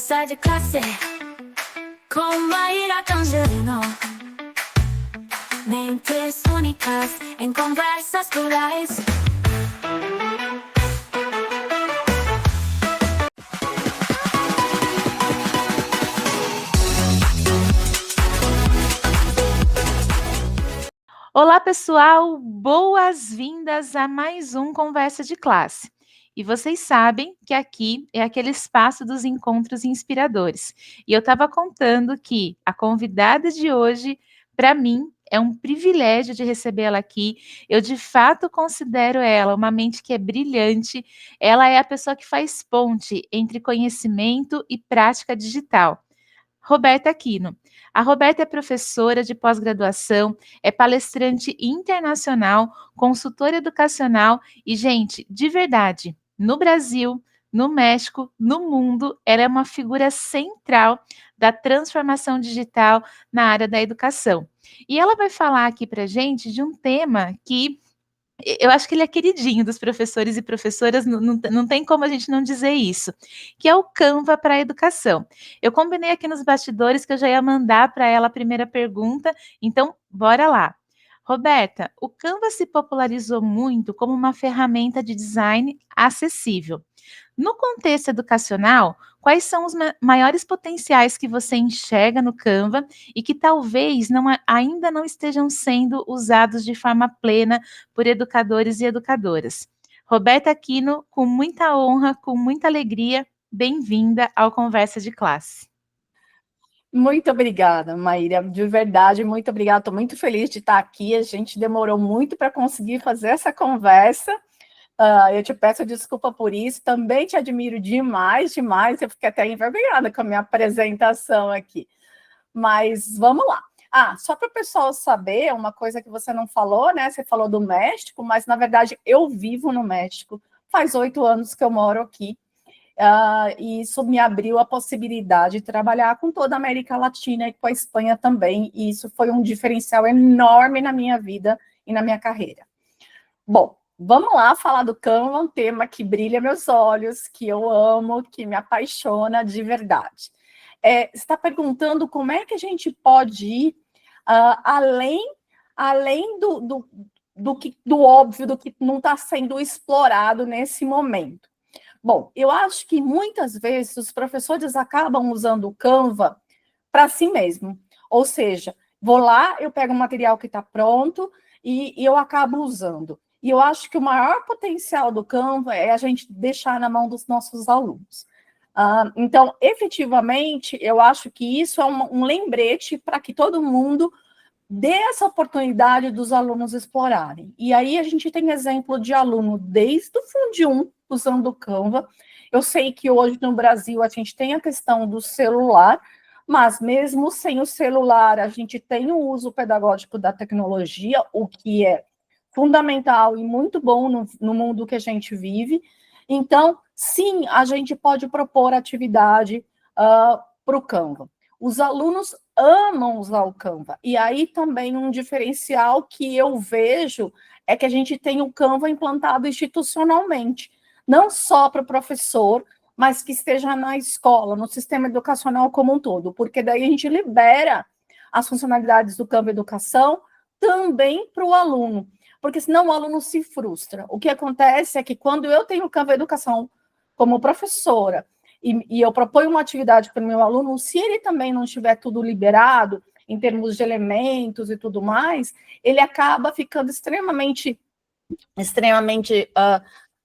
Conversa de classe com Maíra Tangerino. Mentes únicas em conversas plurais. Olá, pessoal! Boas-vindas a mais um Conversa de Classe. E vocês sabem que aqui é aquele espaço dos encontros inspiradores. E eu estava contando que a convidada de hoje, para mim, é um privilégio de recebê-la aqui. Eu, de fato, considero ela uma mente que é brilhante. Ela é a pessoa que faz ponte entre conhecimento e prática digital. Roberta Aquino. A Roberta é professora de pós-graduação, é palestrante internacional, consultora educacional e, gente, de verdade, no Brasil, no México, no mundo, ela é uma figura central da transformação digital na área da educação. E ela vai falar aqui para gente de um tema que eu acho que ele é queridinho dos professores e professoras, não tem como a gente não dizer isso, que é o Canva para a educação. Eu combinei aqui nos bastidores que eu já ia mandar para ela a primeira pergunta, então bora lá. Roberta, o Canva se popularizou muito como uma ferramenta de design acessível. No contexto educacional, quais são os maiores potenciais que você enxerga no Canva e que talvez ainda não estejam sendo usados de forma plena por educadores e educadoras? Roberta Aquino, com muita honra, com muita alegria, bem-vinda ao Conversa de Classe. Muito obrigada, Maíra, de verdade, muito obrigada, estou muito feliz de estar aqui, a gente demorou muito para conseguir fazer essa conversa. Eu te peço desculpa por isso, também te admiro demais, demais, eu fiquei até envergonhada com a minha apresentação aqui, mas vamos lá. Só para o pessoal saber, uma coisa que você não falou, né, você falou do México, mas na verdade eu vivo no México, faz 8 anos que eu moro aqui, e isso me abriu a possibilidade de trabalhar com toda a América Latina e com a Espanha também, e isso foi um diferencial enorme na minha vida e na minha carreira. Bom, vamos lá falar do Canva, um tema que brilha meus olhos, que eu amo, que me apaixona de verdade. Você está perguntando como é que a gente pode ir além do óbvio, do que não está sendo explorado nesse momento. Bom, eu acho que muitas vezes os professores acabam usando o Canva para si mesmo. Ou seja, vou lá, eu pego o material que está pronto e eu acabo usando. E eu acho que o maior potencial do Canva é a gente deixar na mão dos nossos alunos. Então, efetivamente, eu acho que isso é um lembrete para que todo mundo dê essa oportunidade dos alunos explorarem. E aí a gente tem exemplo de aluno desde o Fundo 1, usando o Canva. Eu sei que hoje no Brasil a gente tem a questão do celular, mas mesmo sem o celular, a gente tem o uso pedagógico da tecnologia, o que é fundamental e muito bom no mundo que a gente vive. Então, sim, a gente pode propor atividade para o Canva. Os alunos amam usar o Canva. E aí também um diferencial que eu vejo é que a gente tem o Canva implantado institucionalmente, não só para o professor, mas que esteja na escola, no sistema educacional como um todo, porque daí a gente libera as funcionalidades do Canva Educação também para o aluno, porque senão o aluno se frustra. O que acontece é que quando eu tenho o Canva Educação como professora, e eu proponho uma atividade para o meu aluno, se ele também não tiver tudo liberado, em termos de elementos e tudo mais, ele acaba ficando extremamente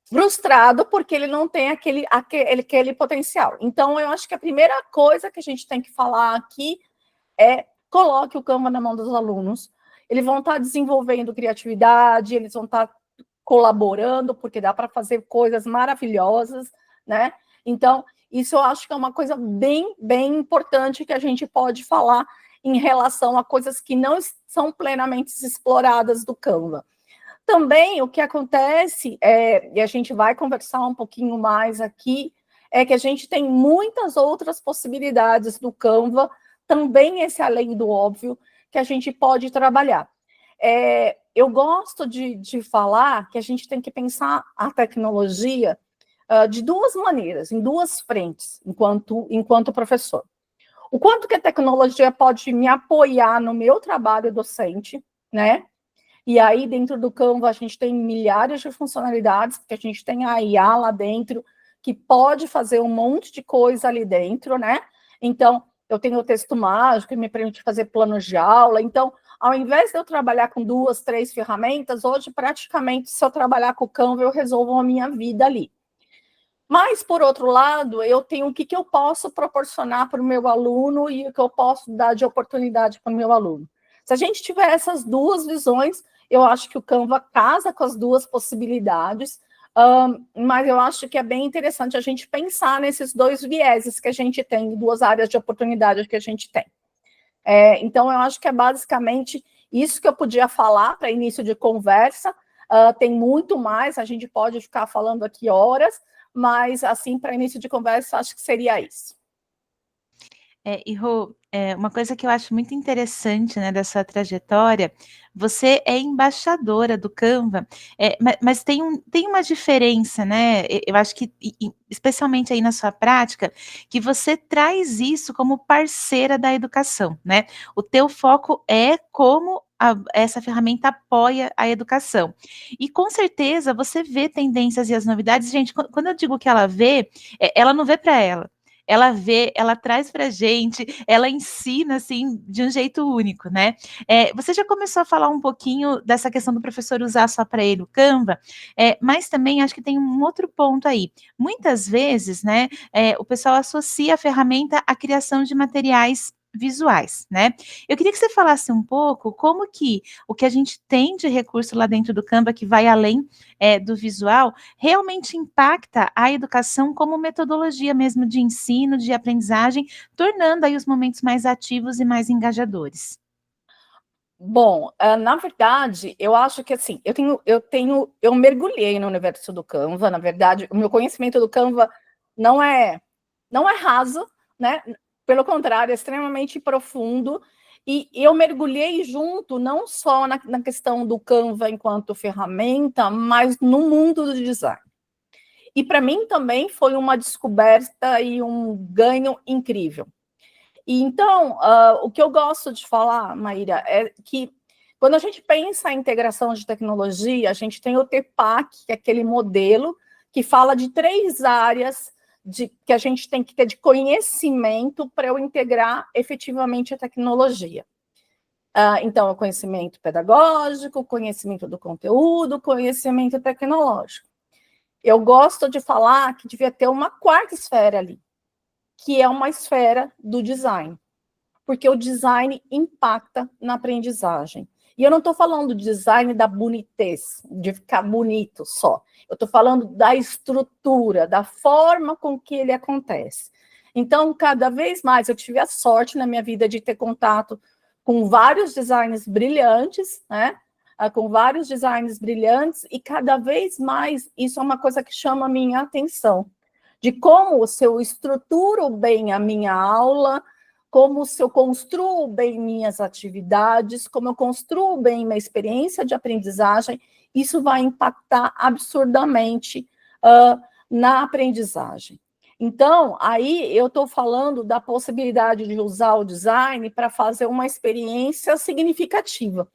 frustrado, porque ele não tem aquele potencial. Então, eu acho que a primeira coisa que a gente tem que falar aqui é coloque o Canva na mão dos alunos. Eles vão estar desenvolvendo criatividade, eles vão estar colaborando, porque dá para fazer coisas maravilhosas, né? Então, isso eu acho que é uma coisa bem, bem importante que a gente pode falar em relação a coisas que não são plenamente exploradas do Canva. Também o que acontece, e a gente vai conversar um pouquinho mais aqui, é que a gente tem muitas outras possibilidades do Canva, também esse além do óbvio, que a gente pode trabalhar. Eu gosto de falar que a gente tem que pensar a tecnologia de duas maneiras, em duas frentes, enquanto professor. O quanto que a tecnologia pode me apoiar no meu trabalho docente, né? E aí, dentro do Canva, a gente tem milhares de funcionalidades, porque a gente tem a IA lá dentro, que pode fazer um monte de coisa ali dentro, né? Então, eu tenho o texto mágico, que me permite fazer planos de aula. Então, ao invés de eu trabalhar com 2, 3 ferramentas, hoje, praticamente, se eu trabalhar com o Canva, eu resolvo a minha vida ali. Mas, por outro lado, eu tenho o que eu posso proporcionar para o meu aluno e o que eu posso dar de oportunidade para o meu aluno. Se a gente tiver essas duas visões, eu acho que o Canva casa com as duas possibilidades, mas eu acho que é bem interessante a gente pensar nesses dois vieses que a gente tem, duas áreas de oportunidade que a gente tem. Então, eu acho que é basicamente isso que eu podia falar para início de conversa. Tem muito mais, a gente pode ficar falando aqui horas, mas, assim, para início de conversa, acho que seria isso. E Rô, uma coisa que eu acho muito interessante, né, dessa trajetória, você é embaixadora do Canva, mas tem uma diferença, né? Eu acho que, especialmente aí na sua prática, que você traz isso como parceira da educação, né? O teu foco é como essa ferramenta apoia a educação. E com certeza você vê tendências e as novidades. Gente, quando eu digo que ela vê, ela não vê para ela. Ela vê, ela traz para a gente, ela ensina, assim, de um jeito único, né? Você já começou a falar um pouquinho dessa questão do professor usar só para ele o Canva, mas também acho que tem um outro ponto aí. Muitas vezes, né, o pessoal associa a ferramenta à criação de materiais visuais, né? Eu queria que você falasse um pouco como que o que a gente tem de recurso lá dentro do Canva, que vai além do visual, realmente impacta a educação como metodologia mesmo de ensino, de aprendizagem, tornando aí os momentos mais ativos e mais engajadores. Bom, na verdade, eu acho que assim, eu mergulhei no universo do Canva. Na verdade, o meu conhecimento do Canva não é raso, né? Pelo contrário, é extremamente profundo. E eu mergulhei junto, não só na questão do Canva enquanto ferramenta, mas no mundo do design. E para mim também foi uma descoberta e um ganho incrível. E então, o que eu gosto de falar, Maíra, é que quando a gente pensa em integração de tecnologia, a gente tem o TPAC, que é aquele modelo que fala de 3 áreas que a gente tem que ter de conhecimento para eu integrar efetivamente a tecnologia. Então, o conhecimento pedagógico, o conhecimento do conteúdo, o conhecimento tecnológico. Eu gosto de falar que devia ter uma 4ª esfera ali, que é uma esfera do design, porque o design impacta na aprendizagem. E eu não estou falando de design da bonitez, de ficar bonito só. Eu estou falando da estrutura, da forma com que ele acontece. Então, cada vez mais, eu tive a sorte na minha vida de ter contato com vários designers brilhantes, né? Com vários designers brilhantes, e cada vez mais isso é uma coisa que chama a minha atenção, de como se eu estruturo bem a minha aula, como se eu construo bem minhas atividades, como eu construo bem minha experiência de aprendizagem, isso vai impactar absurdamente na aprendizagem. Então, aí eu estou falando da possibilidade de usar o design para fazer uma experiência significativa.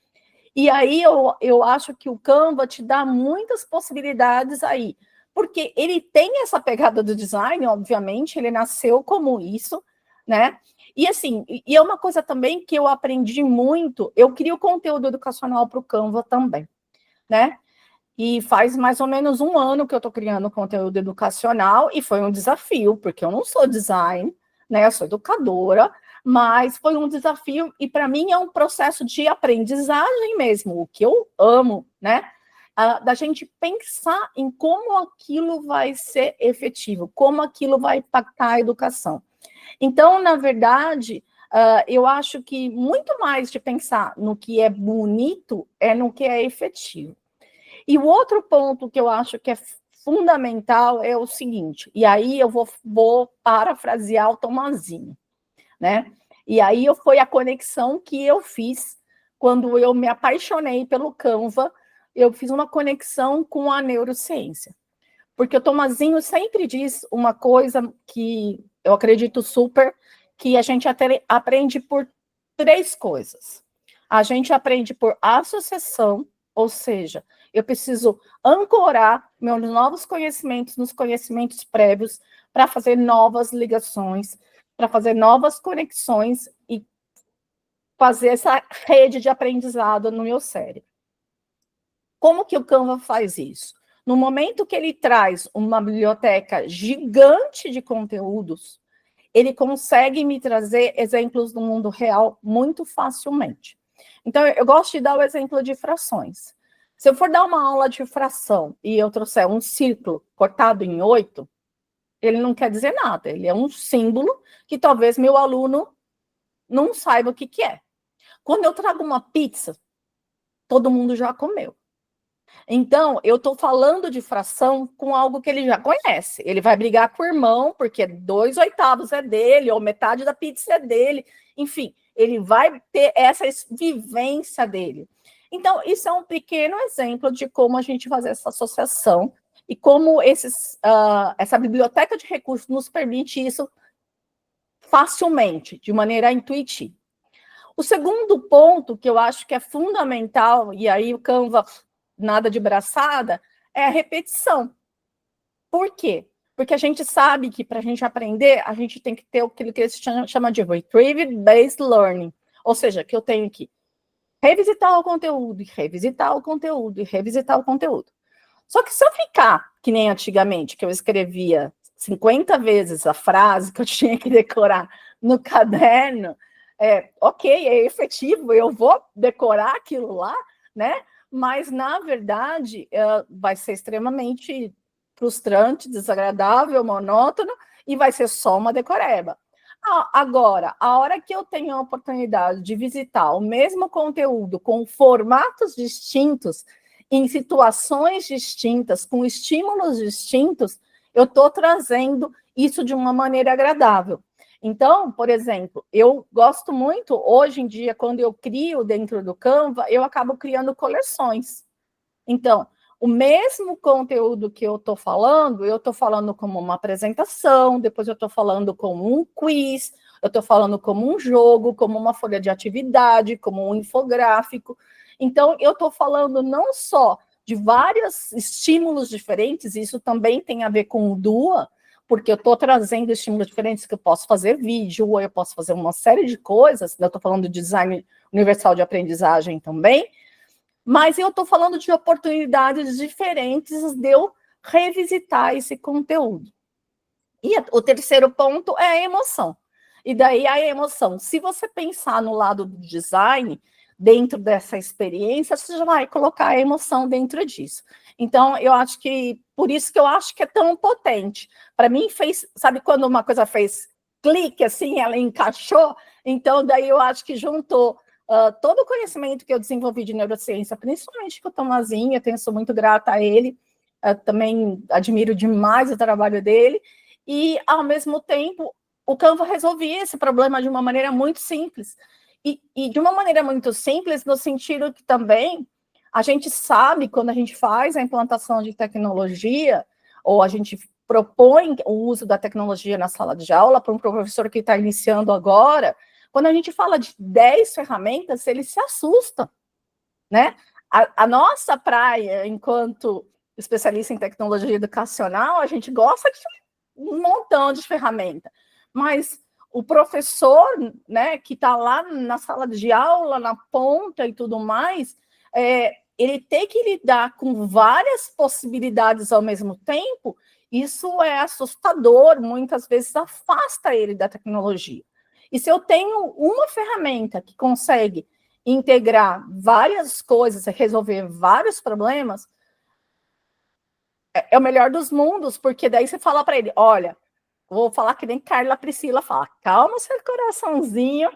E aí eu acho que o Canva te dá muitas possibilidades aí, porque ele tem essa pegada do design, obviamente, ele nasceu como isso, né? E assim, e é uma coisa também que eu aprendi muito, eu crio conteúdo educacional para o Canva também, né? E faz mais ou menos 1 ano que eu estou criando conteúdo educacional, e foi um desafio, porque eu não sou design, né? Eu sou educadora, mas foi um desafio, e para mim é um processo de aprendizagem mesmo, o que eu amo, né? Da gente pensar em como aquilo vai ser efetivo, como aquilo vai impactar a educação. Então, na verdade, eu acho que muito mais de pensar no que é bonito é no que é efetivo. E o outro ponto que eu acho que é fundamental é o seguinte, e aí eu vou parafrasear o Tomazinho, né? E aí foi a conexão que eu fiz quando eu me apaixonei pelo Canva, eu fiz uma conexão com a neurociência. Porque o Tomazinho sempre diz uma coisa que eu acredito super, que a gente aprende por 3 coisas. A gente aprende por associação, ou seja, eu preciso ancorar meus novos conhecimentos nos conhecimentos prévios para fazer novas ligações, para fazer novas conexões e fazer essa rede de aprendizado no meu cérebro. Como que o Canva faz isso? No momento que ele traz uma biblioteca gigante de conteúdos, ele consegue me trazer exemplos do mundo real muito facilmente. Então, eu gosto de dar o exemplo de frações. Se eu for dar uma aula de fração e eu trouxer um círculo cortado em 8, ele não quer dizer nada, ele é um símbolo que talvez meu aluno não saiba o que é. Quando eu trago uma pizza, todo mundo já comeu. Então, eu estou falando de fração com algo que ele já conhece. Ele vai brigar com o irmão, porque 2/8 é dele, ou metade da pizza é dele. Enfim, ele vai ter essa vivência dele. Então, isso é um pequeno exemplo de como a gente faz essa associação e como essa biblioteca de recursos nos permite isso facilmente, de maneira intuitiva. O segundo ponto, que eu acho que é fundamental, e aí o Canva nada de braçada, é a repetição. Por quê? Porque a gente sabe que para a gente aprender, a gente tem que ter aquilo que eles chamam de Retrieval-Based Learning, ou seja, que eu tenho que revisitar o conteúdo, e revisitar o conteúdo, e revisitar o conteúdo. Só que se eu ficar, que nem antigamente, que eu escrevia 50 vezes a frase que eu tinha que decorar no caderno, ok, é efetivo, eu vou decorar aquilo lá, né? Mas, na verdade, vai ser extremamente frustrante, desagradável, monótono, e vai ser só uma decoreba. Agora, a hora que eu tenho a oportunidade de visitar o mesmo conteúdo com formatos distintos, em situações distintas, com estímulos distintos, eu estou trazendo isso de uma maneira agradável. Então, por exemplo, eu gosto muito, hoje em dia, quando eu crio dentro do Canva, eu acabo criando coleções. Então, o mesmo conteúdo que eu estou falando como uma apresentação, depois eu estou falando como um quiz, eu estou falando como um jogo, como uma folha de atividade, como um infográfico. Então, eu estou falando não só de vários estímulos diferentes, isso também tem a ver com o DUA, porque eu estou trazendo estímulos diferentes que eu posso fazer vídeo, ou eu posso fazer uma série de coisas, eu estou falando de design universal de aprendizagem também, mas eu estou falando de oportunidades diferentes de eu revisitar esse conteúdo. E o terceiro ponto é a emoção. E daí a emoção, se você pensar no lado do design, dentro dessa experiência, você já vai colocar a emoção dentro disso. Então, eu acho que, por isso que eu acho que é tão potente. Para mim, sabe quando uma coisa fez clique, assim, ela encaixou? Então, daí eu acho que juntou todo o conhecimento que eu desenvolvi de neurociência, principalmente com o Tomazinho, eu sou muito grata a ele, também admiro demais o trabalho dele, e, ao mesmo tempo, o Canva resolvia esse problema de uma maneira muito simples. E de uma maneira muito simples, no sentido que também a gente sabe, quando a gente faz a implantação de tecnologia, ou a gente propõe o uso da tecnologia na sala de aula para um professor que está iniciando agora, quando a gente fala de 10 ferramentas, ele se assusta, né? A nossa praia, enquanto especialista em tecnologia educacional, a gente gosta de um montão de ferramenta, mas o professor, né, que está lá na sala de aula, na ponta e tudo mais, ele tem que lidar com várias possibilidades ao mesmo tempo, isso é assustador, muitas vezes afasta ele da tecnologia. E se eu tenho uma ferramenta que consegue integrar várias coisas e resolver vários problemas, é o melhor dos mundos, porque daí você fala para ele, olha, vou falar que nem Carla Priscila fala, calma seu coraçãozinho,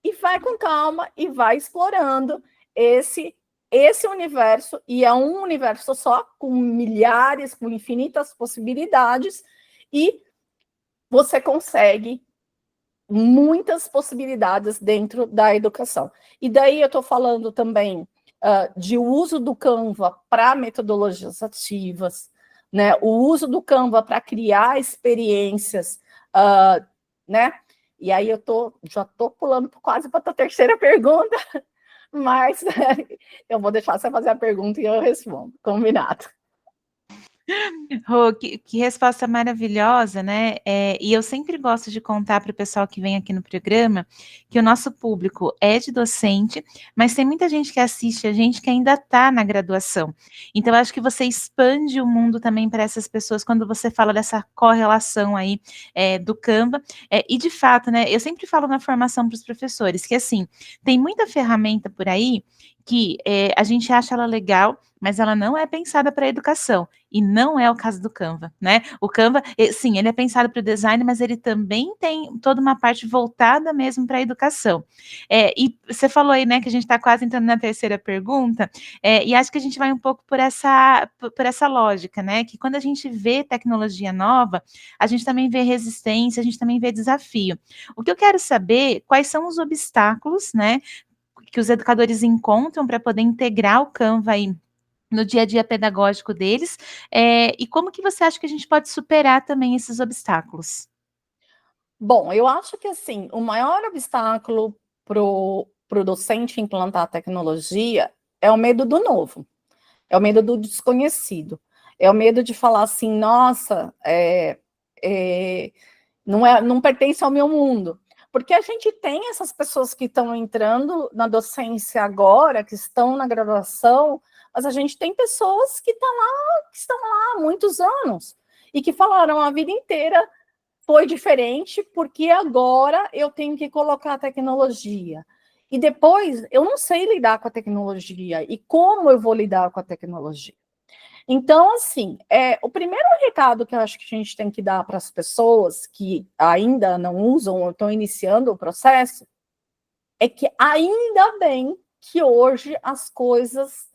e vai com calma, e vai explorando esse universo, e é um universo só, com milhares, com infinitas possibilidades, e você consegue muitas possibilidades dentro da educação. E daí eu estou falando também de uso do Canva para metodologias ativas, né? O uso do Canva para criar experiências, né? E aí já estou pulando quase para a terceira pergunta, mas eu vou deixar você fazer a pergunta e eu respondo, combinado. Rô, que resposta maravilhosa, né? E eu sempre gosto de contar para o pessoal que vem aqui no programa que o nosso público é de docente, mas tem muita gente que assiste a gente que ainda está na graduação. Então, eu acho que você expande o mundo também para essas pessoas quando você fala dessa correlação aí do Canva. E, de fato, né? Eu sempre falo na formação para os professores que, assim, tem muita ferramenta por aí que a gente acha ela legal, mas ela não é pensada para a educação. E não é o caso do Canva, né? O Canva, sim, ele é pensado para o design, mas ele também tem toda uma parte voltada mesmo para a educação. E você falou aí, né, que a gente está quase entrando na terceira pergunta, e acho que a gente vai um pouco por essa lógica, né? Que quando a gente vê tecnologia nova, a gente também vê resistência, a gente também vê desafio. O que eu quero saber, quais são os obstáculos, né, que os educadores encontram para poder integrar o Canva aí no dia a dia pedagógico deles, e como que você acha que a gente pode superar também esses obstáculos? Bom, eu acho que assim, o maior obstáculo para o docente implantar a tecnologia é o medo do novo, é o medo do desconhecido, é o medo de falar assim, nossa, não pertence ao meu mundo. Porque a gente tem essas pessoas que estão entrando na docência agora, que estão na graduação, mas a gente tem pessoas que estão lá há muitos anos e que falaram a vida inteira foi diferente porque agora eu tenho que colocar a tecnologia. E depois eu não sei lidar com a tecnologia e como eu vou lidar com a tecnologia. Então, assim, o primeiro recado que eu acho que a gente tem que dar para as pessoas que ainda não usam ou estão iniciando o processo é que ainda bem que hoje as coisas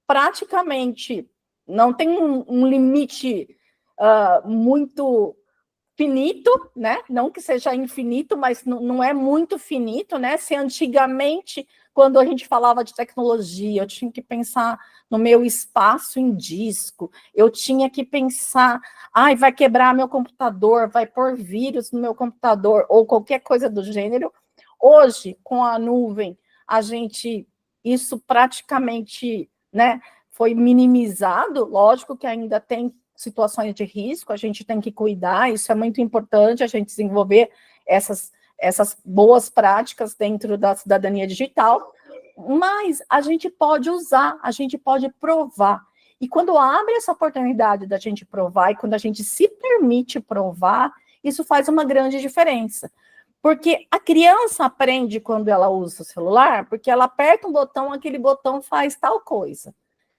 praticamente não tem um limite muito finito, né? Não que seja infinito, mas não é muito finito, né? Se antigamente, quando a gente falava de tecnologia, eu tinha que pensar no meu espaço em disco, eu tinha que pensar, vai quebrar meu computador, vai pôr vírus no meu computador, ou qualquer coisa do gênero. Hoje, com a nuvem, isso praticamente, né, foi minimizado, lógico que ainda tem situações de risco, a gente tem que cuidar, isso é muito importante, a gente desenvolver essas boas práticas dentro da cidadania digital, mas a gente pode usar, a gente pode provar. E quando abre essa oportunidade da gente provar, e quando a gente se permite provar, isso faz uma grande diferença. Porque a criança aprende quando ela usa o celular, porque ela aperta um botão, aquele botão faz tal coisa.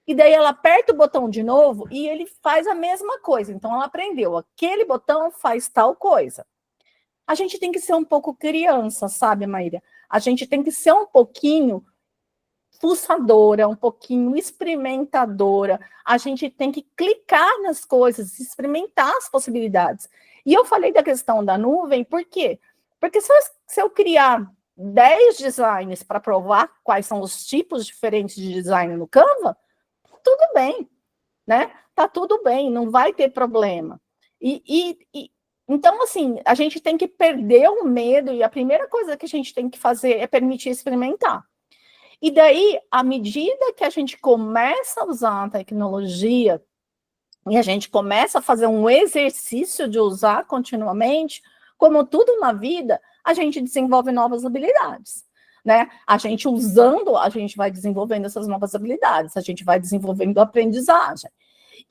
E daí ela aperta o botão de novo e ele faz a mesma coisa. Então ela aprendeu, aquele botão faz tal coisa. A gente tem que ser um pouco criança, sabe, Maíra? A gente tem que ser um pouquinho fuçadora, um pouquinho experimentadora. A gente tem que clicar nas coisas, experimentar as possibilidades. E eu falei da questão da nuvem, por quê? Porque se eu criar 10 designs para provar quais são os tipos diferentes de design no Canva, tudo bem, né? Tá tudo bem, não vai ter problema. Então, assim, a gente tem que perder o medo e a primeira coisa que a gente tem que fazer é permitir experimentar. E daí, à medida que a gente começa a usar a tecnologia e a gente começa a fazer um exercício de usar continuamente, como tudo na vida, a gente desenvolve novas habilidades. Né? A gente usando, a gente vai desenvolvendo essas novas habilidades, a gente vai desenvolvendo a aprendizagem.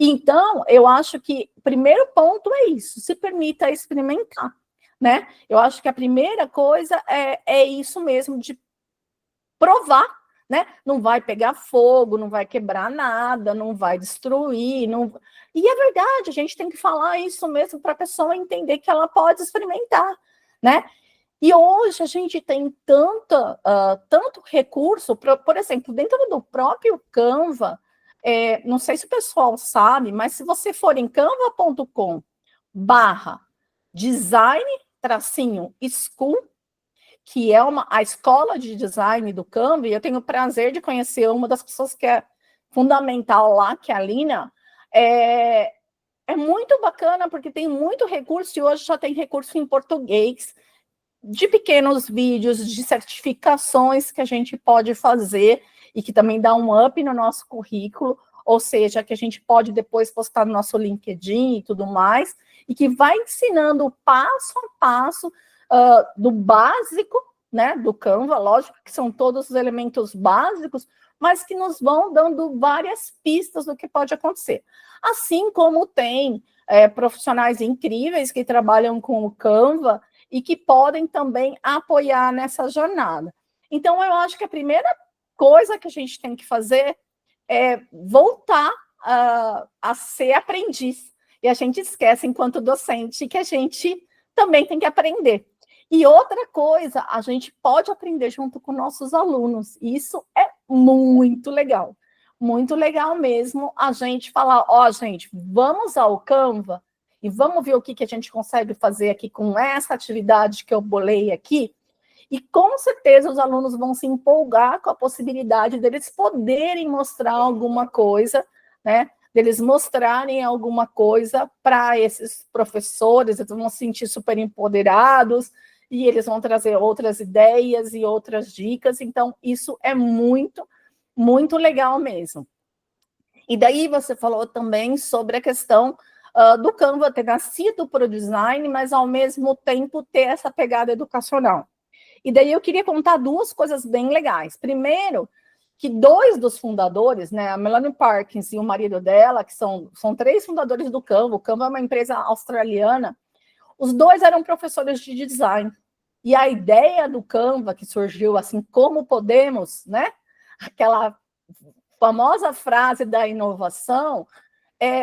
Então, eu acho que o primeiro ponto é isso, se permita experimentar, né? Eu acho que a primeira coisa é isso mesmo, de provar, né? Não vai pegar fogo, não vai quebrar nada, não vai destruir, não... E é verdade, a gente tem que falar isso mesmo para a pessoa entender que ela pode experimentar, né? E hoje a gente tem tanto recurso, por exemplo, dentro do próprio Canva, não sei se o pessoal sabe, mas se você for em canva.com/design-school, que é a escola de design do Canva, e eu tenho o prazer de conhecer uma das pessoas que é fundamental lá, que é a Lina, muito bacana, porque tem muito recurso, e hoje já tem recurso em português, de pequenos vídeos, de certificações que a gente pode fazer, e que também dá um up no nosso currículo, ou seja, que a gente pode depois postar no nosso LinkedIn e tudo mais, e que vai ensinando passo a passo do básico, né, do Canva, lógico que são todos os elementos básicos, mas que nos vão dando várias pistas do que pode acontecer. Assim como tem profissionais incríveis que trabalham com o Canva e que podem também apoiar nessa jornada. Então, eu acho que a primeira coisa que a gente tem que fazer é voltar a ser aprendiz. E a gente esquece, enquanto docente, que a gente também tem que aprender. E outra coisa, a gente pode aprender junto com nossos alunos. Isso é muito legal mesmo, a gente falar, gente, vamos ao Canva e vamos ver o que a gente consegue fazer aqui com essa atividade que eu bolei aqui. E com certeza os alunos vão se empolgar com a possibilidade deles poderem mostrar alguma coisa, né? Deles mostrarem alguma coisa para esses professores, eles vão se sentir super empoderados, e eles vão trazer outras ideias e outras dicas. Então, isso é muito, muito legal mesmo. E daí você falou também sobre a questão do Canva ter nascido para o design, mas ao mesmo tempo ter essa pegada educacional. E daí eu queria contar duas coisas bem legais. Primeiro, que dois dos fundadores, né, a Melanie Parkins e o marido dela, que são 3 fundadores do Canva, o Canva é uma empresa australiana, os dois eram professores de design. E a ideia do Canva, que surgiu assim, como podemos, né? Aquela famosa frase da inovação,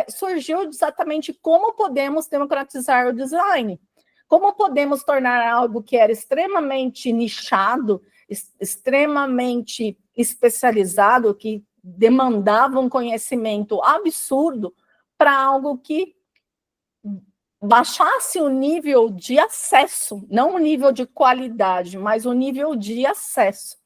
surgiu exatamente como podemos democratizar o design. Como podemos tornar algo que era extremamente nichado, extremamente especializado, que demandava um conhecimento absurdo, para algo que baixasse o nível de acesso, não o nível de qualidade, mas o nível de acesso.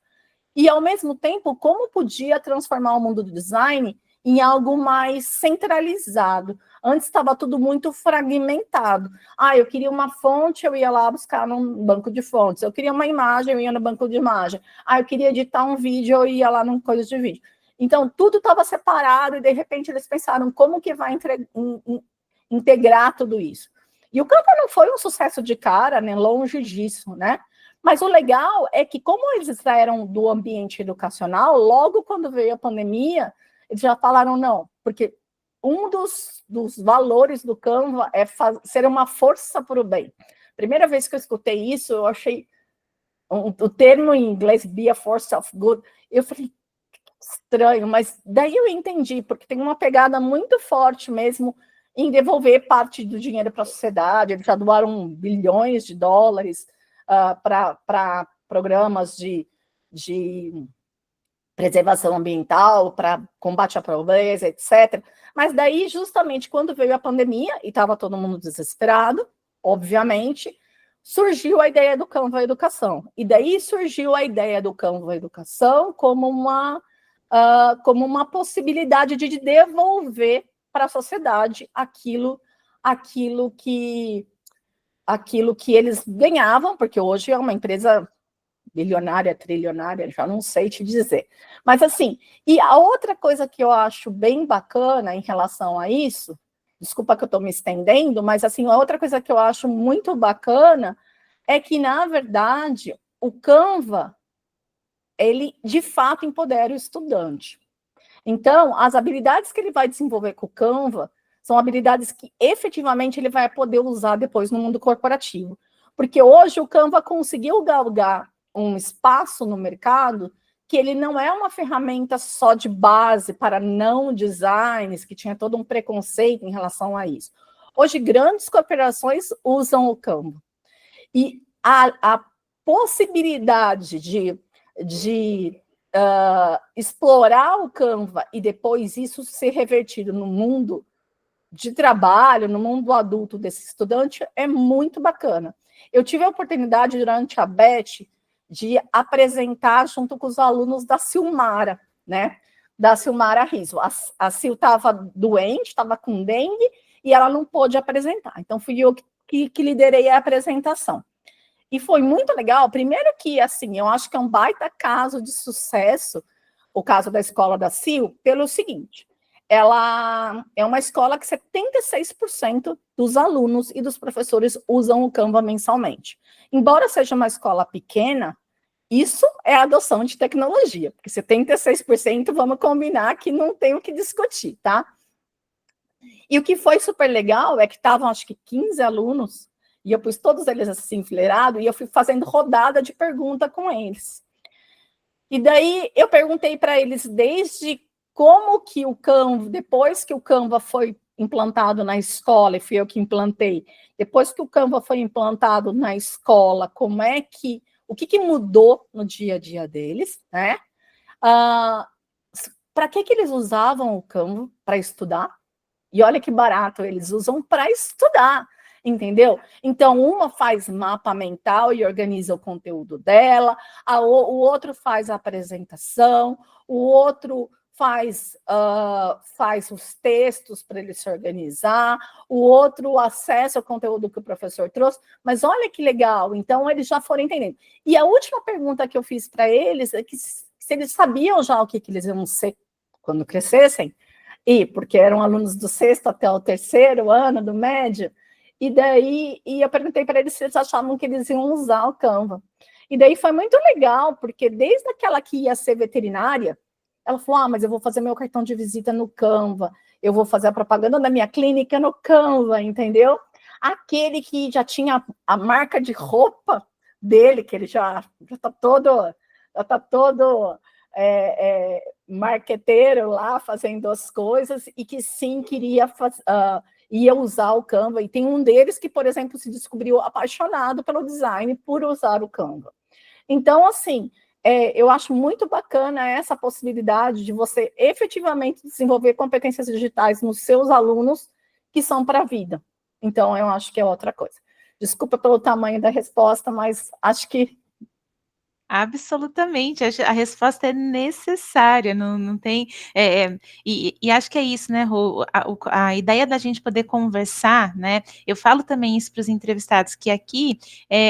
E, ao mesmo tempo, como podia transformar o mundo do design em algo mais centralizado. Antes estava tudo muito fragmentado. Eu queria uma fonte, eu ia lá buscar num banco de fontes. Eu queria uma imagem, eu ia no banco de imagem. Eu queria editar um vídeo, eu ia lá num coisa de vídeo. Então, tudo estava separado e, de repente, eles pensaram como que vai integrar tudo isso. E o Canva não foi um sucesso de cara, né? Longe disso, né? Mas o legal é que, como eles eram do ambiente educacional, logo quando veio a pandemia, eles já falaram não, porque um dos valores do Canva é ser uma força para o bem. Primeira vez que eu escutei isso, eu achei o termo em inglês, be a force of good, eu falei, estranho, mas daí eu entendi, porque tem uma pegada muito forte mesmo em devolver parte do dinheiro para a sociedade. Eles já doaram bilhões de dólares para programas de preservação ambiental, para combate à pobreza, etc. Mas daí, justamente, quando veio a pandemia, e estava todo mundo desesperado, obviamente, surgiu a ideia do Canva Educação. E daí surgiu a ideia do Canva Educação como uma possibilidade de devolver para a sociedade aquilo que eles ganhavam, porque hoje é uma empresa bilionária, trilionária, já não sei te dizer. Mas assim, e a outra coisa que eu acho bem bacana em relação a isso, desculpa que eu estou me estendendo, mas assim, a outra coisa que eu acho muito bacana é que, na verdade, o Canva, ele de fato empodera o estudante. Então, as habilidades que ele vai desenvolver com o Canva são habilidades que efetivamente ele vai poder usar depois no mundo corporativo. Porque hoje o Canva conseguiu galgar um espaço no mercado que ele não é uma ferramenta só de base para não designers, que tinha todo um preconceito em relação a isso. Hoje, grandes corporações usam o Canva. E a possibilidade de explorar o Canva e depois isso ser revertido no mundo de trabalho, no mundo adulto desse estudante, é muito bacana. Eu tive a oportunidade, durante a BET, de apresentar junto com os alunos da Silmara, né? Da Silmara Riso. A Sil estava doente, estava com dengue, e ela não pôde apresentar. Então, fui eu que liderei a apresentação. E foi muito legal, primeiro que, assim, eu acho que é um baita caso de sucesso, o caso da escola da CIL, pelo seguinte, ela é uma escola que 76% dos alunos e dos professores usam o Canva mensalmente. Embora seja uma escola pequena, isso é a adoção de tecnologia, porque 76%, vamos combinar que não tem o que discutir, tá? E o que foi super legal é que estavam, acho que 15 alunos, e eu pus todos eles assim enfileirados, e eu fui fazendo rodada de pergunta com eles. E daí eu perguntei para eles desde como que o Canva, depois que o Canva foi implantado na escola, e fui eu que implantei, depois que o Canva foi implantado na escola, como é que, o que mudou no dia a dia deles, né? Para que eles usavam o Canva? Para estudar? E olha que barato, eles usam para estudar, entendeu? Então, uma faz mapa mental e organiza o conteúdo dela, o outro faz a apresentação, o outro faz os textos para ele se organizar, o outro acessa o conteúdo que o professor trouxe, mas olha que legal, então eles já foram entendendo. E a última pergunta que eu fiz para eles é que se eles sabiam já o que eles iam ser quando crescessem, porque eram alunos do 6º até o 3º ano do médio, e daí eu perguntei para eles se eles achavam que eles iam usar o Canva. E daí foi muito legal, porque desde aquela que ia ser veterinária, ela falou, mas eu vou fazer meu cartão de visita no Canva, eu vou fazer a propaganda da minha clínica no Canva, entendeu? Aquele que já tinha a marca de roupa dele, que ele já está todo marqueteiro lá, fazendo as coisas, e que sim, ia usar o Canva, e tem um deles que, por exemplo, se descobriu apaixonado pelo design por usar o Canva. Então, assim, eu acho muito bacana essa possibilidade de você efetivamente desenvolver competências digitais nos seus alunos que são para a vida. Então, eu acho que é outra coisa. Desculpa pelo tamanho da resposta, mas acho que Absolutamente, a resposta é necessária, não tem. E acho que é isso, né, Rô? A ideia da gente poder conversar, né? Eu falo também isso para os entrevistados, que aqui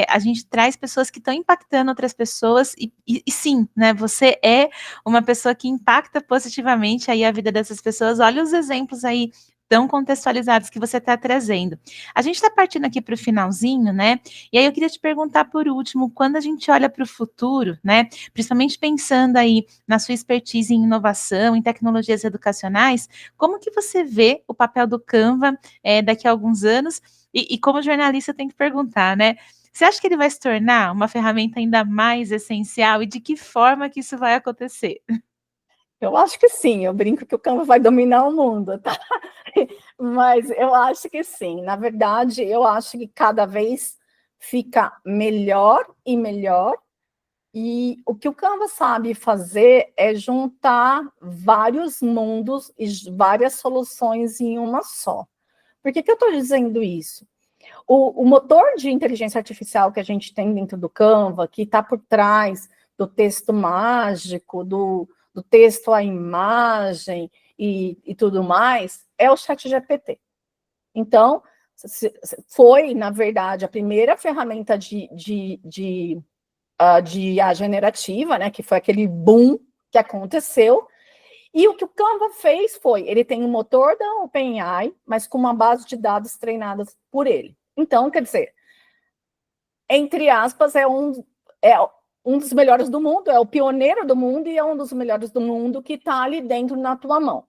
a gente traz pessoas que estão impactando outras pessoas, e sim, né? Você é uma pessoa que impacta positivamente aí a vida dessas pessoas. Olha os exemplos aí tão contextualizados que você está trazendo. A gente está partindo aqui para o finalzinho, né? E aí eu queria te perguntar por último, quando a gente olha para o futuro, né? Principalmente pensando aí na sua expertise em inovação, em tecnologias educacionais, como que você vê o papel do Canva daqui a alguns anos? E como jornalista, eu tenho que perguntar, né? Você acha que ele vai se tornar uma ferramenta ainda mais essencial e de que forma que isso vai acontecer? eu acho que sim, eu brinco que o Canva vai dominar o mundo, tá? Mas eu acho que sim. Na verdade, eu acho que cada vez fica melhor e melhor. E o que o Canva sabe fazer é juntar vários mundos e várias soluções em uma só. Por que eu estou dizendo isso? O motor de inteligência artificial que a gente tem dentro do Canva, que está por trás do texto mágico, do texto à imagem e tudo mais, é o ChatGPT. Então, foi, na verdade, a primeira ferramenta de IA generativa, né, que foi aquele boom que aconteceu, e o que o Canva fez foi, ele tem um motor da OpenAI, mas com uma base de dados treinadas por ele. Então, quer dizer, entre aspas, é um dos melhores do mundo, é o pioneiro do mundo e é um dos melhores do mundo que está ali dentro na tua mão.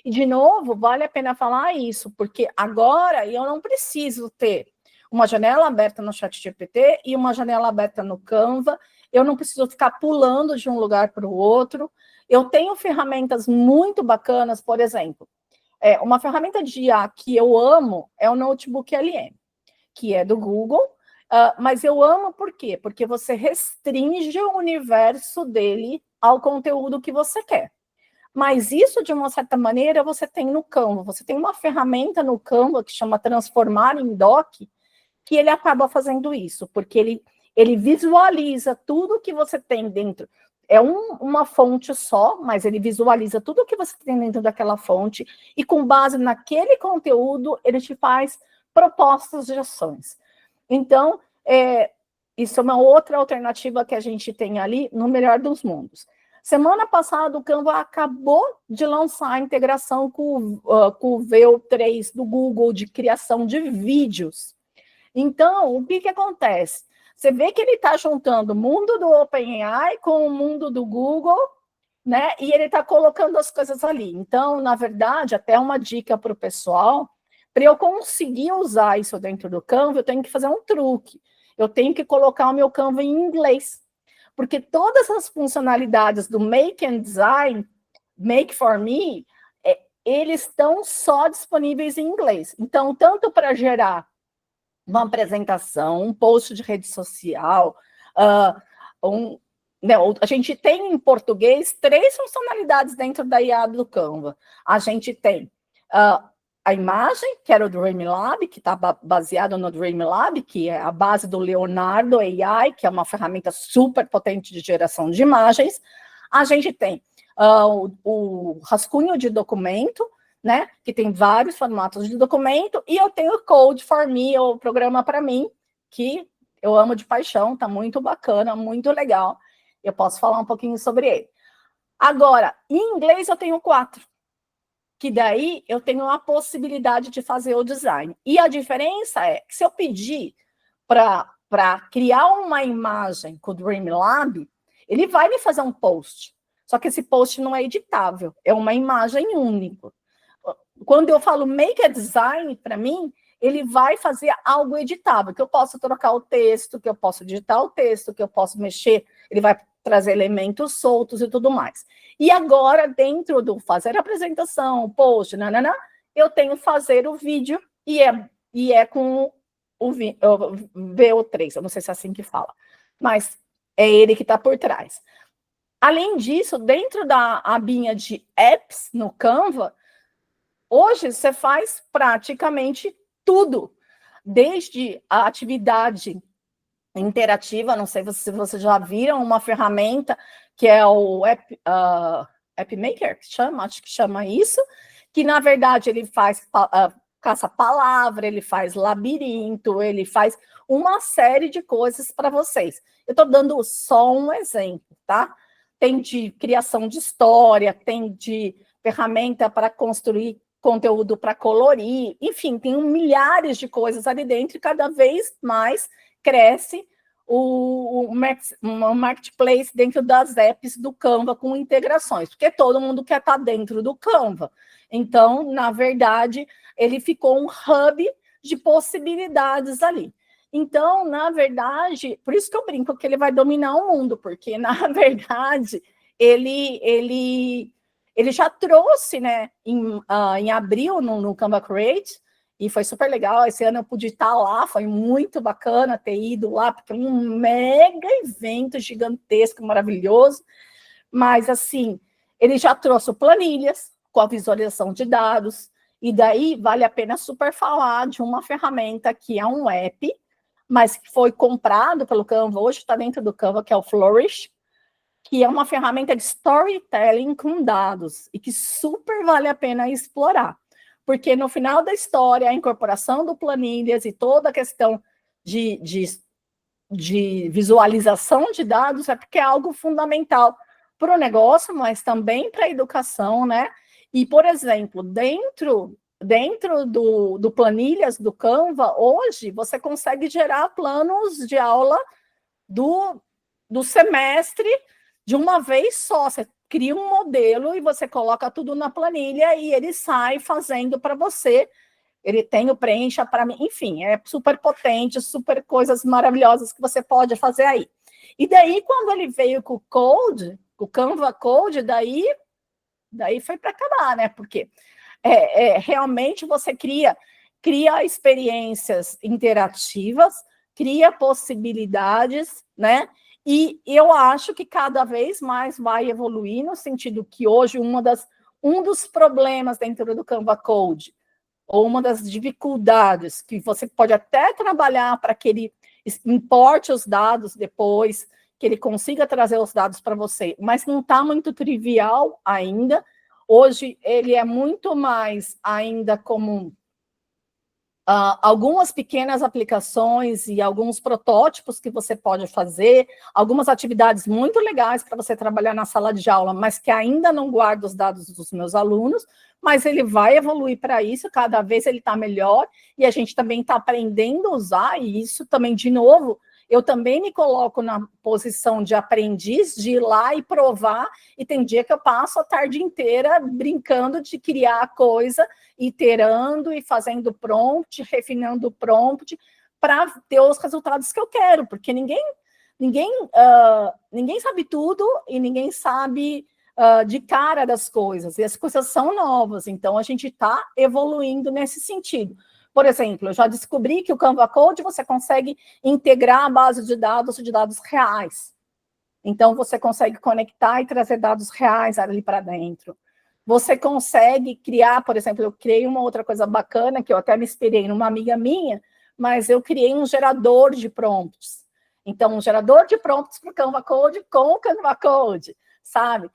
E, de novo, vale a pena falar isso, porque agora eu não preciso ter uma janela aberta no ChatGPT e uma janela aberta no Canva, eu não preciso ficar pulando de um lugar para o outro. Eu tenho ferramentas muito bacanas, por exemplo, uma ferramenta de IA que eu amo é o Notebook LM, que é do Google, mas eu amo por quê? Porque você restringe o universo dele ao conteúdo que você quer. Mas isso, de uma certa maneira, você tem no Canva. Você tem uma ferramenta no Canva que chama Transformar em Doc, que ele acaba fazendo isso, porque ele visualiza tudo que você tem dentro. é uma fonte só, mas ele visualiza tudo o que você tem dentro daquela fonte e com base naquele conteúdo, ele te faz propostas de ações. Então, isso é uma outra alternativa que a gente tem ali no melhor dos mundos. Semana passada, o Canva acabou de lançar a integração com o Veo 3 do Google de criação de vídeos. Então, o que acontece? Você vê que ele está juntando o mundo do OpenAI com o mundo do Google, né? E ele está colocando as coisas ali. Então, na verdade, até uma dica para o pessoal, para eu conseguir usar isso dentro do Canva, eu tenho que fazer um truque. Eu tenho que colocar o meu Canva em inglês. Porque todas as funcionalidades do Make and Design, Make for Me, eles estão só disponíveis em inglês. Então, tanto para gerar uma apresentação, um post de rede social, a gente tem em português 3 funcionalidades dentro da IA do Canva. A gente tem a imagem, que era o Dreamlab, que está baseado no Dreamlab, que é a base do Leonardo AI, que é uma ferramenta super potente de geração de imagens. A gente tem o rascunho de documento, né, que tem vários formatos de documento, e eu tenho o Code for Me, ou Programa para Mim, que eu amo de paixão, tá muito bacana, muito legal. Eu posso falar um pouquinho sobre ele. Agora, em inglês eu tenho 4, que daí eu tenho a possibilidade de fazer o design. E a diferença é que se eu pedir para criar uma imagem com o Dreamlab, ele vai me fazer um post. Só que esse post não é editável, é uma imagem única. Quando eu falo make a design, para mim, ele vai fazer algo editável, que eu posso trocar o texto, que eu posso editar o texto, que eu posso mexer, ele vai trazer elementos soltos e tudo mais. E agora, dentro do fazer a apresentação, post, eu tenho fazer o vídeo, e é com o VO3, eu não sei se é assim que fala, mas é ele que está por trás. Além disso, dentro da abinha de apps no Canva, hoje você faz praticamente tudo, desde a atividade interativa, não sei se vocês já viram, uma ferramenta que é o App Maker, que chama, acho que chama isso, que na verdade ele faz caça-palavra, ele faz labirinto, ele faz uma série de coisas para vocês. Eu estou dando só um exemplo, tá? Tem de criação de história, tem de ferramenta para construir conteúdo para colorir, enfim, tem milhares de coisas ali dentro e cada vez mais cresce o marketplace dentro das apps do Canva com integrações, porque todo mundo quer estar dentro do Canva. Então, na verdade, ele ficou um hub de possibilidades ali. Então, na verdade, por isso que eu brinco que ele vai dominar o mundo, porque, na verdade, ele já trouxe, né, em abril, no Canva Create, e foi super legal. Esse ano eu pude estar lá, foi muito bacana ter ido lá, porque é um mega evento gigantesco, maravilhoso. Mas, assim, ele já trouxe planilhas com a visualização de dados, e daí vale a pena super falar de uma ferramenta que é um app, mas que foi comprado pelo Canva, hoje está dentro do Canva, que é o Flourish, que é uma ferramenta de storytelling com dados, e que super vale a pena explorar. Porque no final da história, a incorporação do planilhas e toda a questão de visualização de dados é porque é algo fundamental para o negócio, mas também para a educação, né? E, por exemplo, dentro do planilhas do Canva, hoje, você consegue gerar planos de aula do semestre de uma vez só. Você cria um modelo e você coloca tudo na planilha e ele sai fazendo para você. Ele tem o preencha para mim, enfim, é super potente, super coisas maravilhosas que você pode fazer aí. E daí, quando ele veio com o Code, o Canva Code, daí foi para acabar, né? Porque realmente você cria experiências interativas, cria possibilidades, né? E eu acho que cada vez mais vai evoluir, no sentido que hoje um dos problemas dentro do Canva Code, ou uma das dificuldades, que você pode até trabalhar para que ele importe os dados depois, que ele consiga trazer os dados para você, mas não está muito trivial ainda. Hoje, ele é muito mais ainda como algumas pequenas aplicações e alguns protótipos que você pode fazer, algumas atividades muito legais para você trabalhar na sala de aula, mas que ainda não guarda os dados dos meus alunos, mas ele vai evoluir para isso, cada vez ele está melhor, e a gente também está aprendendo a usar, e isso também, de novo, eu também me coloco na posição de aprendiz, de ir lá e provar, e tem dia que eu passo a tarde inteira brincando de criar coisa, iterando e fazendo prompt, refinando o prompt, para ter os resultados que eu quero, porque ninguém sabe tudo e ninguém sabe de cara das coisas, e as coisas são novas, então a gente está evoluindo nesse sentido. Por exemplo, eu já descobri que o Canva Code você consegue integrar a base de dados reais. Então, você consegue conectar e trazer dados reais ali para dentro. Você consegue criar, por exemplo, eu criei uma outra coisa bacana, que eu até me inspirei numa amiga minha, mas eu criei um gerador de prompts. Então, um gerador de prompts para o Canva Code com o Canva Code, sabe?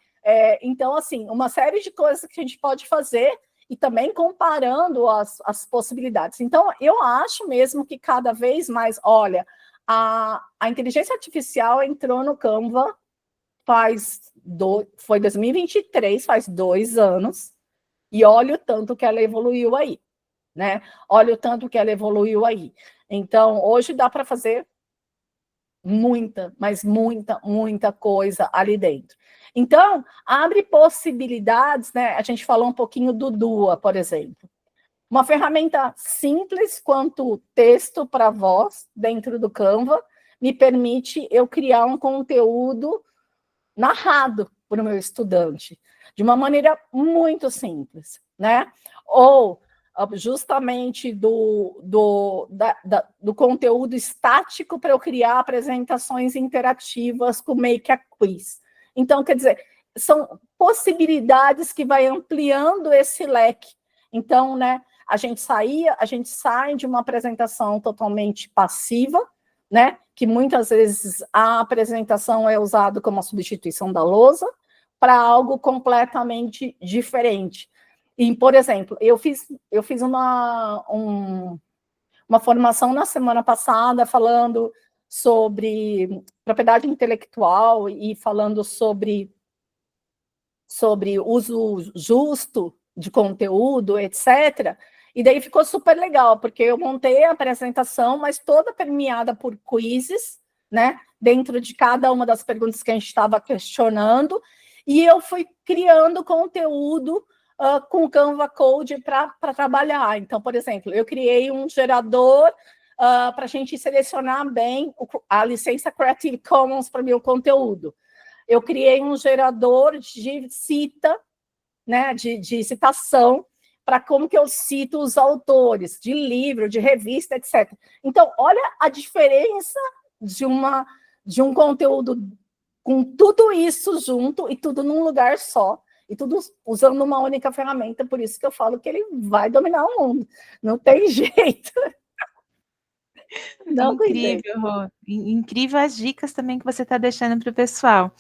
Então, assim, uma série de coisas que a gente pode fazer e também comparando as possibilidades. Então, eu acho mesmo que cada vez mais, olha, a inteligência artificial entrou no Canva foi 2023, faz 2 anos, e olha o tanto que ela evoluiu aí, né? Olha o tanto que ela evoluiu aí. Então, hoje dá para fazer muita, mas muita coisa ali dentro. Então, abre possibilidades, né? A gente falou um pouquinho do Dua, por exemplo. Uma ferramenta simples quanto texto para voz dentro do Canva me permite eu criar um conteúdo narrado para o meu estudante, de uma maneira muito simples, né? Ou justamente do conteúdo estático para eu criar apresentações interativas com Make a Quiz. Então, quer dizer, são possibilidades que vai ampliando esse leque. Então, né, a gente sai de uma apresentação totalmente passiva, né, que muitas vezes a apresentação é usada como a substituição da lousa, para algo completamente diferente. E, por exemplo, eu fiz uma formação na semana passada falando sobre propriedade intelectual e falando sobre uso justo de conteúdo, etc. E daí ficou super legal, porque eu montei a apresentação, mas toda permeada por quizzes, né? Dentro de cada uma das perguntas que a gente estava questionando, e eu fui criando conteúdo com Canva Code para trabalhar. Então, por exemplo, eu criei um gerador para a gente selecionar bem a licença Creative Commons para o meu conteúdo. Eu criei um gerador de cita, né, de citação, para como que eu cito os autores, de livro, de revista, etc. Então, olha a diferença de um conteúdo com tudo isso junto e tudo num lugar só, e tudo usando uma única ferramenta, por isso que eu falo que ele vai dominar o mundo. Não tem jeito. Não tem jeito. Incrível, Rô. Incrível as dicas também que você está deixando para o pessoal.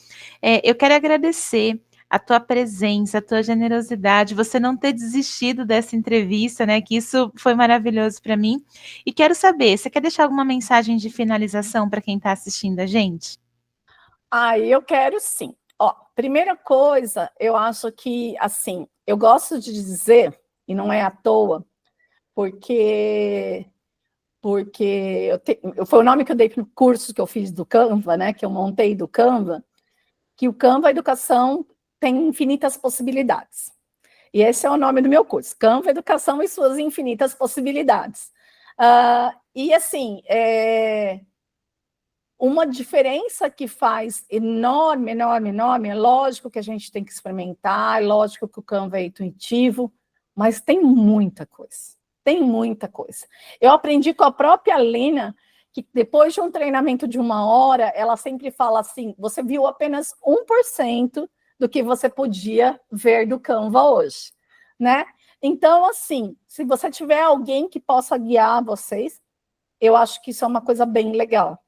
Eu quero agradecer a tua presença, a tua generosidade, você não ter desistido dessa entrevista, né? Que isso foi maravilhoso para mim. E quero saber, você quer deixar alguma mensagem de finalização para quem está assistindo a gente? Eu quero sim. Ó, primeira coisa, eu acho que, assim, eu gosto de dizer, e não é à toa, porque foi o nome que eu dei para o curso que eu fiz do Canva, né? Que eu montei do Canva, que o Canva Educação tem infinitas possibilidades. E esse é o nome do meu curso, Canva Educação e suas infinitas possibilidades. E assim, uma diferença que faz enorme, é lógico que a gente tem que experimentar, é lógico que o Canva é intuitivo, mas tem muita coisa. Tem muita coisa. Eu aprendi com a própria Lena, que depois de um treinamento de 1 hora, ela sempre fala assim, você viu apenas 1% do que você podia ver do Canva hoje, né? Então, assim, se você tiver alguém que possa guiar vocês, eu acho que isso é uma coisa bem legal.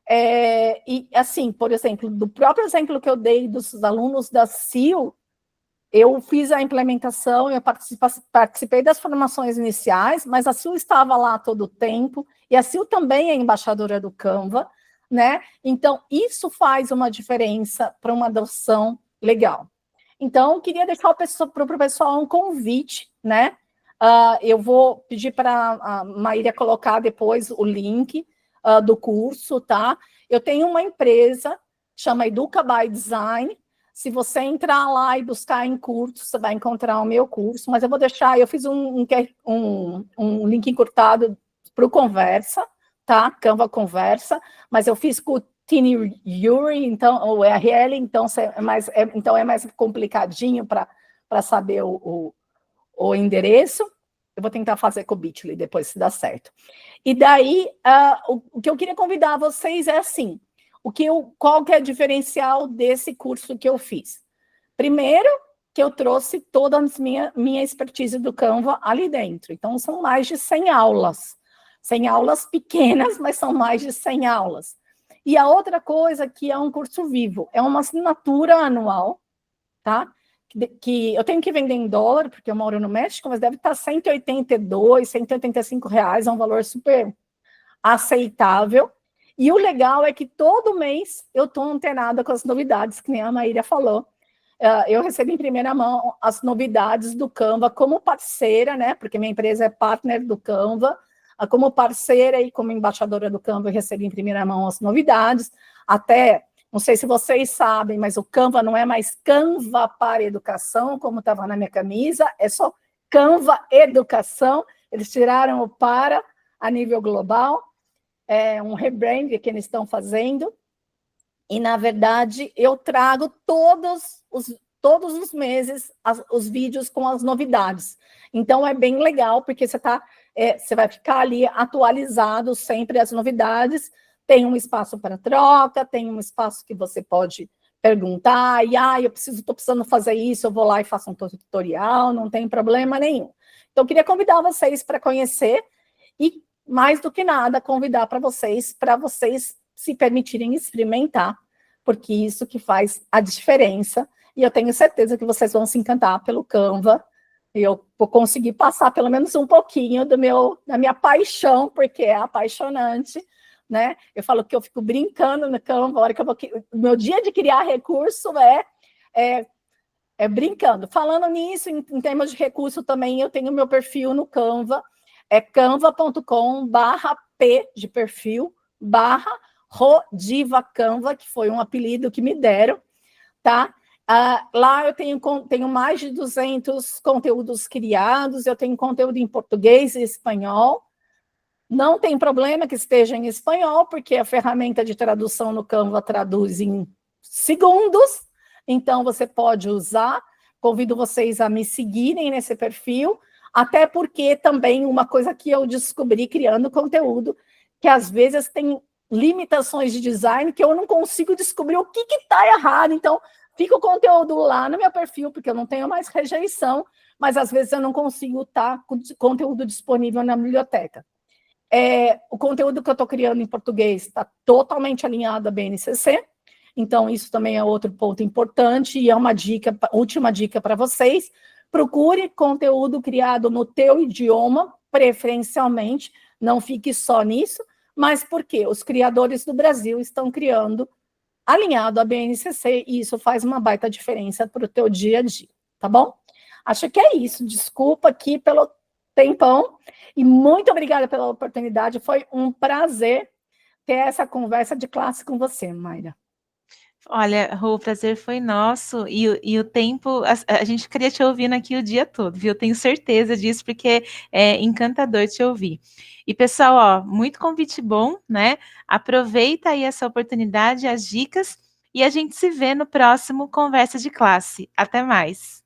E assim, por exemplo, do próprio exemplo que eu dei dos alunos da CIL, eu fiz a implementação, eu participei das formações iniciais, mas a Sil estava lá todo o tempo, e a Sil também é embaixadora do Canva, né? Então, isso faz uma diferença para uma adoção legal. Então, queria deixar para o pessoal um convite, né? Eu vou pedir para a Maíra colocar depois o link do curso, tá? Eu tenho uma empresa, chama Educa by Design. Se você entrar lá e buscar em curso, você vai encontrar o meu curso, mas eu vou deixar, eu fiz um link encurtado para o Conversa, tá? Canva Conversa, mas eu fiz com o Tiny Yuri, então, o URL, então é mais complicadinho para saber o endereço. Eu vou tentar fazer com o Bitly depois, se dá certo. E daí, o que eu queria convidar vocês é assim, qual que é o diferencial desse curso que eu fiz? Primeiro, que eu trouxe toda a minha expertise do Canva ali dentro. Então, são mais de 100 aulas. 100 aulas pequenas, mas são mais de 100 aulas. E a outra coisa que é um curso vivo, é uma assinatura anual, tá? Que eu tenho que vender em dólar, porque eu moro no México, mas deve estar 182, 185 reais, é um valor super aceitável. E o legal é que todo mês eu estou antenada com as novidades, que nem a Maíra falou. Eu recebo em primeira mão as novidades do Canva como parceira, né? Porque minha empresa é partner do Canva. Como parceira e como embaixadora do Canva, eu recebo em primeira mão as novidades. Até, não sei se vocês sabem, mas o Canva não é mais Canva para Educação, como estava na minha camisa, é só Canva Educação. Eles tiraram o para a nível global. É um rebrand que eles estão fazendo, e, na verdade, eu trago todos os meses os vídeos com as novidades. Então, é bem legal, porque você vai ficar ali atualizado sempre as novidades, tem um espaço para troca, tem um espaço que você pode perguntar, e eu estou precisando fazer isso, eu vou lá e faço um tutorial, não tem problema nenhum. Então, eu queria convidar vocês para conhecer, e mais do que nada, convidar para vocês se permitirem experimentar, porque isso que faz a diferença, e eu tenho certeza que vocês vão se encantar pelo Canva, e eu vou conseguir passar pelo menos um pouquinho da minha paixão, porque é apaixonante, né? Eu falo que eu fico brincando no Canva, a hora que o meu dia de criar recurso é brincando. Falando nisso, em termos de recurso também, eu tenho meu perfil no Canva, é canva.com/p de perfil, /Rodiva Canva, que foi um apelido que me deram, tá? Lá eu tenho mais de 200 conteúdos criados, eu tenho conteúdo em português e espanhol. Não tem problema que esteja em espanhol, porque a ferramenta de tradução no Canva traduz em segundos, então você pode usar. Convido vocês a me seguirem nesse perfil, até porque também uma coisa que eu descobri criando conteúdo, que às vezes tem limitações de design que eu não consigo descobrir o que está errado, então fica o conteúdo lá no meu perfil, porque eu não tenho mais rejeição, mas às vezes eu não consigo estar com conteúdo disponível na biblioteca. O conteúdo que eu estou criando em português está totalmente alinhado à BNCC, então isso também é outro ponto importante, e é uma última dica para vocês: procure conteúdo criado no teu idioma, preferencialmente, não fique só nisso, mas porque os criadores do Brasil estão criando alinhado à BNCC, e isso faz uma baita diferença para o teu dia a dia, tá bom? Acho que é isso, desculpa aqui pelo tempão, e muito obrigada pela oportunidade, foi um prazer ter essa conversa de classe com você, Mayra. Olha, Rô, o prazer foi nosso, e o tempo, a gente queria te ouvindo aqui o dia todo, viu? Tenho certeza disso, porque é encantador te ouvir. E pessoal, ó, muito convite bom, né? Aproveita aí essa oportunidade, as dicas, e a gente se vê no próximo Conversa de Classe. Até mais!